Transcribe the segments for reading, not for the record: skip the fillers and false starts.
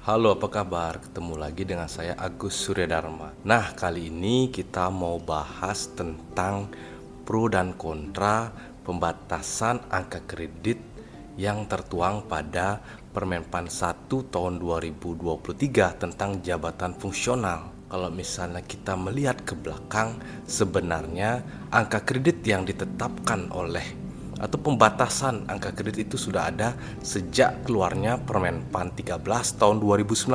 Halo, apa kabar? Ketemu lagi dengan saya Agus Suryadharma. Nah, kali ini kita mau bahas tentang pro dan kontra pembatasan angka kredit yang tertuang pada Permenpan 1 tahun 2023 tentang jabatan fungsional. Kalau misalnya kita melihat ke belakang, sebenarnya angka kredit yang ditetapkan oleh atau pembatasan angka kredit itu sudah ada sejak keluarnya Permenpan 13 tahun 2019.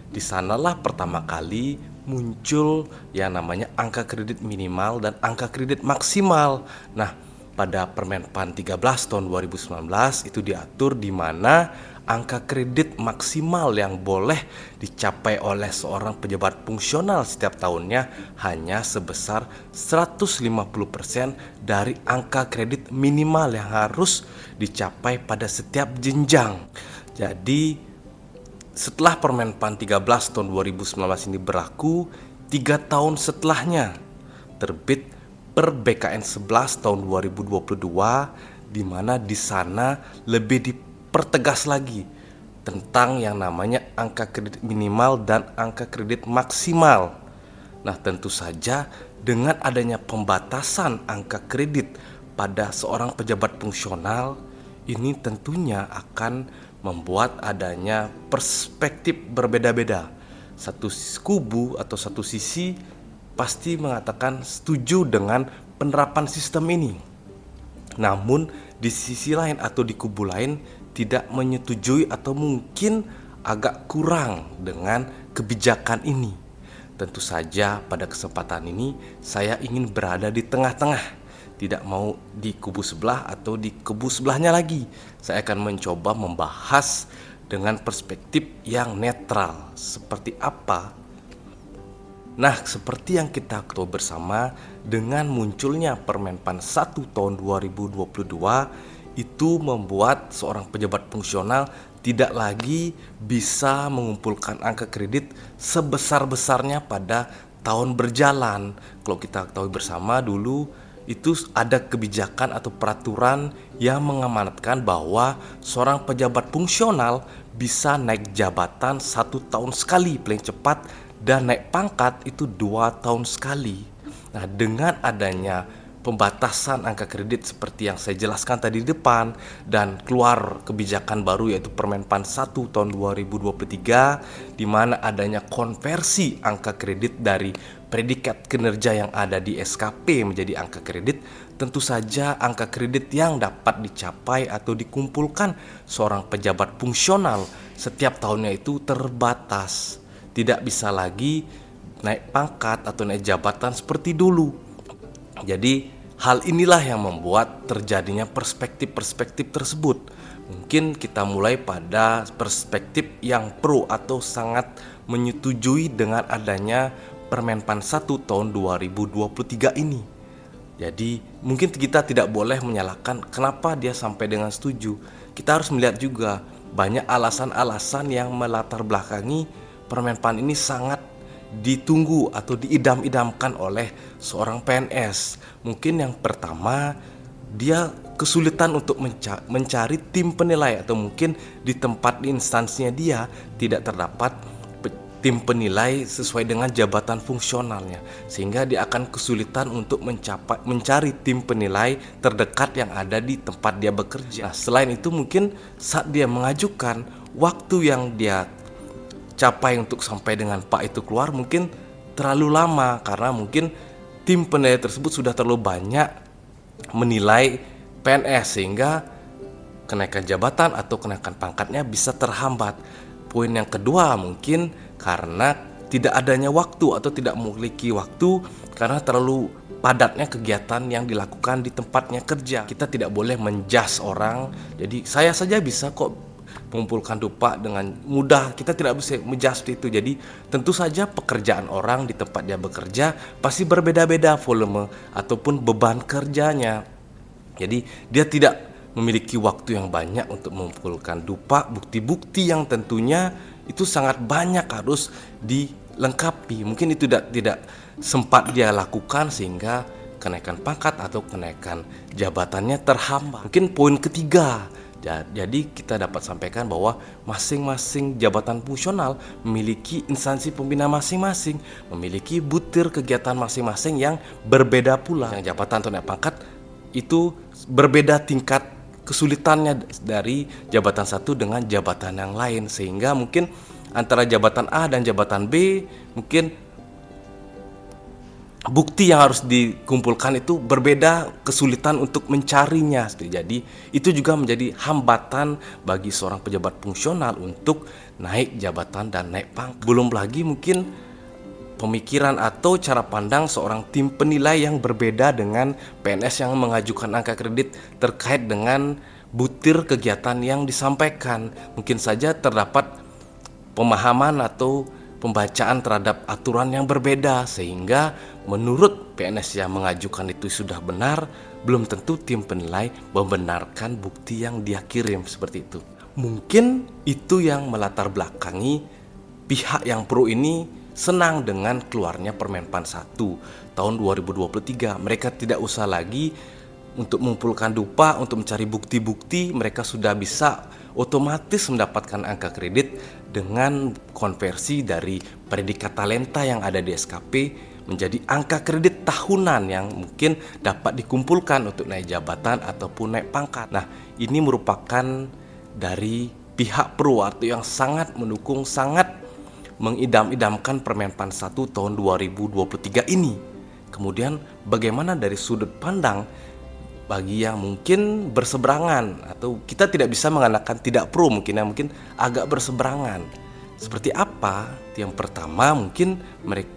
Di sanalah pertama kali muncul yang namanya angka kredit minimal dan angka kredit maksimal. Nah, pada Permenpan 13 tahun 2019 itu diatur di mana angka kredit maksimal yang boleh dicapai oleh seorang pejabat fungsional setiap tahunnya hanya sebesar 150% dari angka kredit minimal yang harus dicapai pada setiap jenjang. Jadi setelah Permenpan 13 tahun 2019 ini berlaku, 3 tahun setelahnya terbit Per BKN 11 tahun 2022, di mana di sana lebih dipertegas lagi tentang yang namanya angka kredit minimal dan angka kredit maksimal. Nah, tentu saja dengan adanya pembatasan angka kredit pada seorang pejabat fungsional, ini tentunya akan membuat adanya perspektif berbeda-beda. Satu kubu atau satu sisi pasti mengatakan setuju dengan penerapan sistem ini. Namun di sisi lain atau di kubu lain tidak menyetujui atau mungkin agak kurang dengan kebijakan ini. Tentu saja pada kesempatan ini saya ingin berada di tengah-tengah. Tidak mau di kubu sebelah atau di kubu sebelahnya lagi. Saya akan mencoba membahas dengan perspektif yang netral. Seperti apa? Nah, seperti yang kita ketahui bersama, dengan munculnya Permenpan 1 tahun 2022 itu membuat seorang pejabat fungsional tidak lagi bisa mengumpulkan angka kredit sebesar-besarnya pada tahun berjalan. Kalau kita ketahui bersama dulu itu ada kebijakan atau peraturan yang mengamanatkan bahwa seorang pejabat fungsional bisa naik jabatan 1 tahun sekali paling cepat dan naik pangkat itu 2 tahun sekali. Nah, dengan adanya pembatasan angka kredit seperti yang saya jelaskan tadi di depan dan keluar kebijakan baru yaitu Permenpan 1 tahun 2023 di mana adanya konversi angka kredit dari predikat kinerja yang ada di SKP menjadi angka kredit, tentu saja angka kredit yang dapat dicapai atau dikumpulkan seorang pejabat fungsional setiap tahunnya itu terbatas. Tidak bisa lagi naik pangkat atau naik jabatan seperti dulu. Jadi hal inilah yang membuat terjadinya perspektif-perspektif tersebut. Mungkin kita mulai pada perspektif yang pro atau sangat menyetujui dengan adanya Permenpan 1 tahun 2023 ini. Jadi mungkin kita tidak boleh menyalahkan kenapa dia sampai dengan setuju. Kita harus melihat juga banyak alasan-alasan yang melatar belakangi Permenpan ini sangat ditunggu atau diidam-idamkan oleh seorang PNS. Mungkin yang pertama, dia kesulitan untuk mencari tim penilai atau mungkin di tempat instansinya dia tidak terdapat tim penilai sesuai dengan jabatan fungsionalnya, sehingga dia akan kesulitan untuk mencari tim penilai terdekat yang ada di tempat dia bekerja. Nah, selain itu mungkin saat dia mengajukan, waktu yang dia capai untuk sampai dengan Pak itu keluar mungkin terlalu lama karena mungkin tim penilai tersebut sudah terlalu banyak menilai PNS sehingga kenaikan jabatan atau kenaikan pangkatnya bisa terhambat. Poin yang kedua mungkin karena tidak adanya waktu atau tidak memiliki waktu karena terlalu padatnya kegiatan yang dilakukan di tempatnya kerja. Kita tidak boleh menjudge orang. Jadi saya saja bisa kok mengumpulkan dupa dengan mudah, kita tidak bisa menjudge itu. Jadi tentu saja pekerjaan orang di tempat dia bekerja pasti berbeda-beda volume ataupun beban kerjanya. Jadi dia tidak memiliki waktu yang banyak untuk mengumpulkan dupa, bukti-bukti yang tentunya itu sangat banyak harus dilengkapi. Mungkin itu tidak sempat dia lakukan sehingga kenaikan pangkat atau kenaikan jabatannya terhambat. Mungkin poin ketiga, Jadi kita dapat sampaikan bahwa masing-masing jabatan fungsional memiliki instansi pembina masing-masing, memiliki butir kegiatan masing-masing yang berbeda pula. Yang jabatan atau naik pangkat itu berbeda tingkat kesulitannya dari jabatan satu dengan jabatan yang lain, sehingga mungkin antara jabatan A dan jabatan B mungkin bukti yang harus dikumpulkan itu berbeda kesulitan untuk mencarinya. Jadi itu juga menjadi hambatan bagi seorang pejabat fungsional untuk naik jabatan dan naik pangkat. Belum lagi mungkin pemikiran atau cara pandang seorang tim penilai yang berbeda dengan PNS yang mengajukan angka kredit terkait dengan butir kegiatan yang disampaikan. Mungkin saja terdapat pemahaman atau pembacaan terhadap aturan yang berbeda, sehingga menurut PNS yang mengajukan itu sudah benar, belum tentu tim penilai membenarkan bukti yang dia kirim seperti itu. Mungkin itu yang melatar belakangi pihak yang pro ini senang dengan keluarnya Permenpan 1 tahun 2023. Mereka tidak usah lagi untuk mengumpulkan dupa, untuk mencari bukti-bukti, mereka sudah bisa otomatis mendapatkan angka kredit dengan konversi dari predikat talenta yang ada di SKP menjadi angka kredit tahunan yang mungkin dapat dikumpulkan untuk naik jabatan ataupun naik pangkat. Nah, ini merupakan dari pihak pro atau yang sangat mendukung, sangat mengidam-idamkan Permenpan 1 tahun 2023 ini. Kemudian bagaimana dari sudut pandang bagi yang mungkin berseberangan, atau kita tidak bisa mengatakan tidak pro, mungkin agak berseberangan. Seperti apa? Yang pertama, mungkin mereka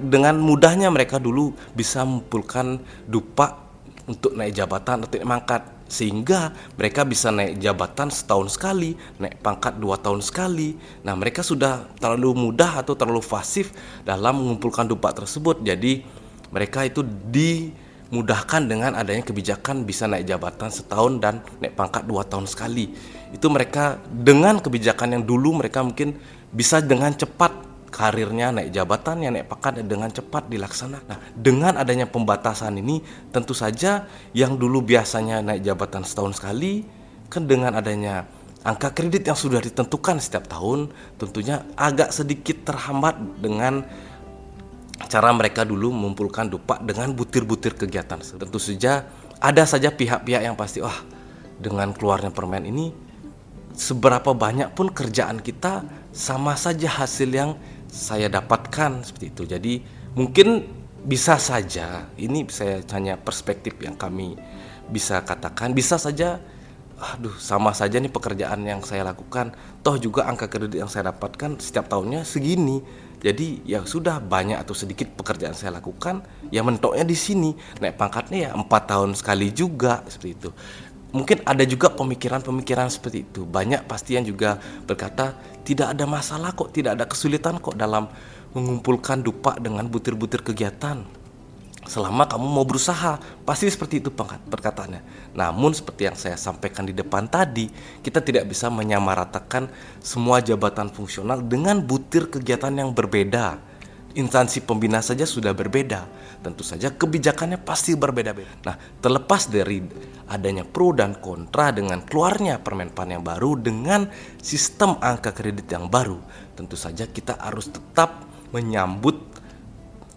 dengan mudahnya mereka dulu bisa mengumpulkan dupa untuk naik jabatan atau naik pangkat, sehingga mereka bisa naik jabatan setahun sekali, naik pangkat 2 tahun sekali. Nah, mereka sudah terlalu mudah atau terlalu fasif dalam mengumpulkan dupa tersebut. Jadi mereka itu dimudahkan dengan adanya kebijakan bisa naik jabatan setahun dan naik pangkat 2 tahun sekali. Itu mereka dengan kebijakan yang dulu mereka mungkin bisa dengan cepat karirnya naik jabatan, naik pangkat dengan cepat dilaksanakan. Nah, dengan adanya pembatasan ini, tentu saja yang dulu biasanya naik jabatan setahun sekali, kan dengan adanya angka kredit yang sudah ditentukan setiap tahun, tentunya agak sedikit terhambat dengan cara mereka dulu mengumpulkan dupa dengan butir-butir kegiatan. Tentu saja ada saja pihak-pihak yang pasti, wah, dengan keluarnya permen ini seberapa banyak pun kerjaan kita sama saja hasil yang saya dapatkan seperti itu. Jadi mungkin bisa saja, ini saya hanya perspektif yang kami bisa katakan, bisa saja aduh sama saja nih pekerjaan yang saya lakukan, toh juga angka kredit yang saya dapatkan setiap tahunnya segini. Jadi ya sudah, banyak atau sedikit pekerjaan saya lakukan, ya mentoknya di sini, naik pangkatnya ya 4 tahun sekali juga seperti itu. Mungkin ada juga pemikiran-pemikiran seperti itu. Banyak pasti yang juga berkata tidak ada masalah kok, tidak ada kesulitan kok dalam mengumpulkan dupa dengan butir-butir kegiatan. Selama kamu mau berusaha, pasti seperti itu perkataannya. Namun seperti yang saya sampaikan di depan tadi, kita tidak bisa menyamaratakan semua jabatan fungsional dengan butir kegiatan yang berbeda. Instansi pembina saja sudah berbeda, tentu saja kebijakannya pasti berbeda-beda. Nah, terlepas dari adanya pro dan kontra dengan keluarnya Permenpan yang baru dengan sistem angka kredit yang baru, tentu saja kita harus tetap menyambut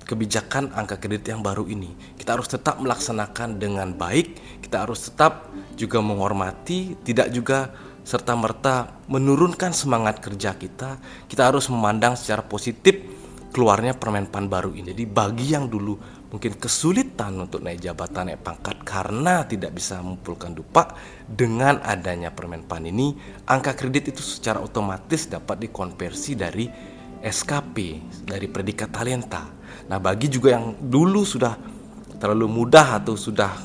kebijakan angka kredit yang baru ini. Kita harus tetap melaksanakan dengan baik, kita harus tetap juga menghormati, tidak juga serta-merta menurunkan semangat kerja kita. Kita harus memandang secara positif keluarnya Permenpan baru ini. Jadi bagi yang dulu mungkin kesulitan untuk naik jabatan, naik pangkat karena tidak bisa mengumpulkan dupa, dengan adanya Permenpan ini, angka kredit itu secara otomatis dapat dikonversi dari SKP, dari predikat talenta. Nah, bagi juga yang dulu sudah terlalu mudah atau sudah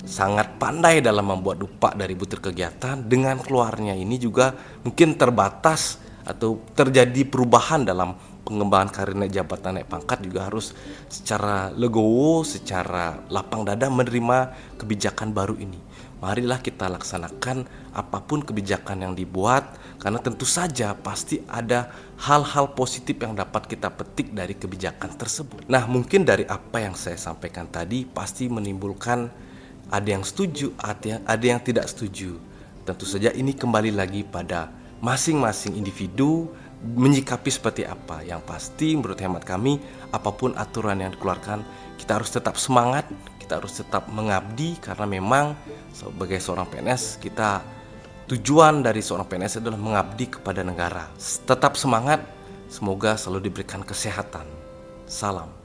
sangat pandai dalam membuat dupa dari butir kegiatan, dengan keluarnya ini juga mungkin terbatas atau terjadi perubahan dalam pengembangan karir naik jabatan, naik pangkat, juga harus secara legowo, secara lapang dada menerima kebijakan baru ini. Marilah kita laksanakan apapun kebijakan yang dibuat, karena tentu saja pasti ada hal-hal positif yang dapat kita petik dari kebijakan tersebut. Nah, mungkin dari apa yang saya sampaikan tadi pasti menimbulkan ada yang setuju, ada yang tidak setuju. Tentu saja ini kembali lagi pada masing-masing individu menyikapi seperti apa. Yang pasti menurut hemat kami, apapun aturan yang dikeluarkan, kita harus tetap semangat, kita harus tetap mengabdi, karena memang sebagai seorang PNS, tujuan dari seorang PNS adalah mengabdi kepada negara. Tetap semangat, semoga selalu diberikan kesehatan. Salam.